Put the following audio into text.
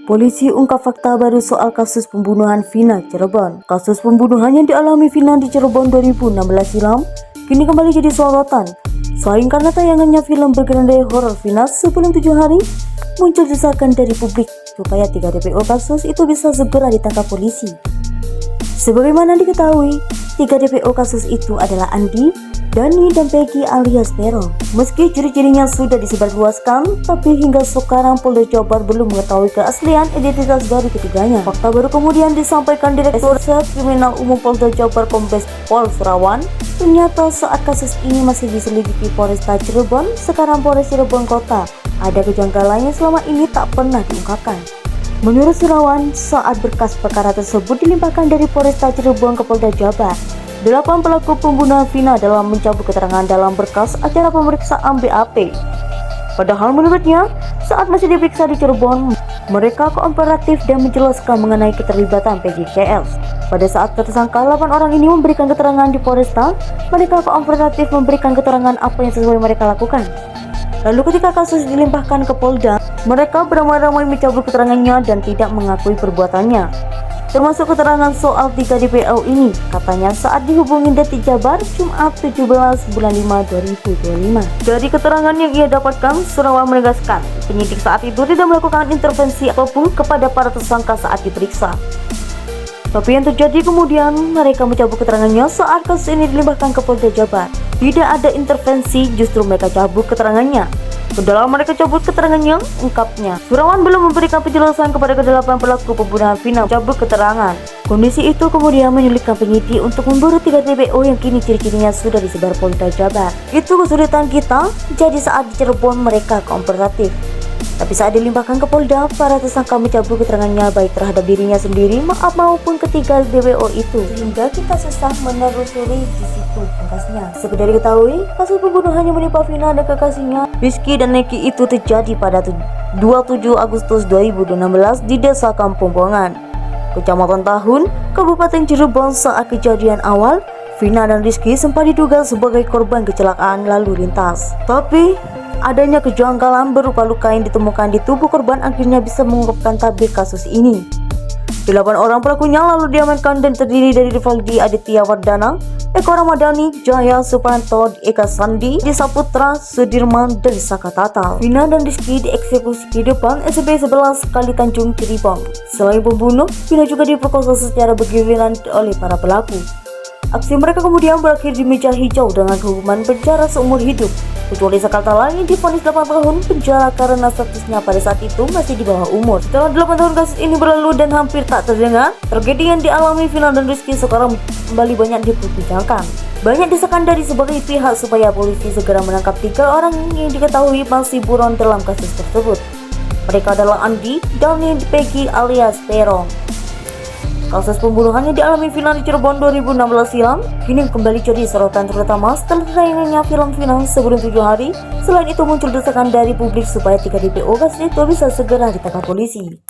Polisi ungkap fakta baru soal kasus pembunuhan Vina Cirebon. Kasus pembunuhan yang dialami Vina di Cirebon 2016 silam kini kembali jadi sorotan. Selain karena tayangannya film bergenre horor Vina sebelum 7 hari, muncul desakan dari publik supaya 3 DPO kasus itu bisa segera ditangkap polisi. Sebagaimana diketahui, 3 DPO kasus itu adalah Andi, Dani, dan Peggy alias Peron. Meski ciri-cirinya sudah disebarluaskan, tapi hingga sekarang Polda Jawa Barat belum mengetahui keaslian identitas dari ketiganya. Fakta baru kemudian disampaikan Direktur Kriminal Umum Polda Jawa Barat Kombes Pol Surawan. Ternyata saat kasus ini masih diselidiki Polresta Cirebon, sekarang Polres Cirebon Kota, ada kejanggalan yang selama ini tak pernah diungkapkan. Menurut Surawan, saat berkas perkara tersebut dilimpahkan dari Polresta Cirebon ke Polda Jawa Barat, 8 pelaku pembunuhan Vina dalam mencabut keterangan dalam berkas acara pemeriksaan BAP. Padahal menurutnya, saat masih diperiksa di Cirebon, mereka kooperatif dan menjelaskan mengenai keterlibatan Peggy CL. Pada saat tersangka 8 orang ini memberikan keterangan di Polresta, mereka kooperatif memberikan keterangan apa yang sesuai mereka lakukan. Lalu ketika kasus dilimpahkan ke Polda, mereka beramai-ramai mencabut keterangannya dan tidak mengakui perbuatannya. Termasuk keterangan soal 3 DPO ini, katanya saat dihubungi Detik Jabar Jumat 17 bulan 5 2025. Dari keterangan yang ia dapatkan, Surawan menegaskan penyidik saat itu tidak melakukan intervensi apapun kepada para tersangka saat diperiksa. Tapi yang terjadi kemudian, mereka mencabut keterangannya saat kasus ini dilimpahkan ke Polda Jabar. Tidak ada intervensi, justru mereka cabut keterangannya. Setelah mereka cabut keterangannya, ungkapnya, Surawan belum memberikan penjelasan kepada ke-8 pelaku pembunuhan Vina cabut keterangan. Kondisi itu kemudian menyulitkan penyidik untuk memburu 3 DPO yang kini ciri-cirinya sudah disebar Polda Jabar. Itu kesulitan kita, jadi saat di Cirebon mereka kooperatif. Tapi saat dilimpahkan ke Polda, para tersangka mencabut keterangannya baik terhadap dirinya sendiri maupun ketiga DPO itu, sehingga kita susah menelusuri di situ pungkasnya. Sekedar diketahui, kasus pembunuhan yang menimpa Vina dan kekasihnya Rizky dan Neki itu terjadi pada 27 Agustus 2016 di Desa Kampung Bongan, Kecamatan Tahun, Kabupaten Cirebon. Saat kejadian awal, Vina dan Rizky sempat diduga sebagai korban kecelakaan lalu lintas. Tapi adanya kejanggalan berupa luka yang ditemukan di tubuh korban akhirnya bisa mengungkapkan tabir kasus ini. 8 orang pelakunya lalu diamankan dan terdiri dari Rivaldi Aditya Wardana, Eko Ramadhani, Jaya Supanto, Eka Sandi, Desa Putra, Sudirman, dan Saka Tatal. Vina dan Rizky dieksekusi di depan SMP 11 Kali Tanjung Cirebon. Selain pembunuh, Vina juga diperkosa secara bergiliran oleh para pelaku. Aksi mereka kemudian berakhir di meja hijau dengan hukuman penjara seumur hidup, kecuali Sakatala yang divonis 8 tahun penjara karena statusnya pada saat itu masih di bawah umur. Setelah 8 tahun kasus ini berlalu dan hampir tak terdengar, tragedi yang dialami Vina dan Rizky sekarang kembali banyak diperbincangkan. Banyak desakan dari sebagai pihak supaya polisi segera menangkap 3 orang yang diketahui masih buron dalam kasus tersebut. Mereka adalah Andi, Dani, Peggy alias Peron. Kasus pembunuhan yang dialami Vina di Cirebon 2016 silam kini kembali jadi sorotan, terutama setelah tayangannya film Vina sebelum 7 hari. Selain itu muncul desakan dari publik supaya 3 DPO kasus itu bisa segera ditangkap polisi.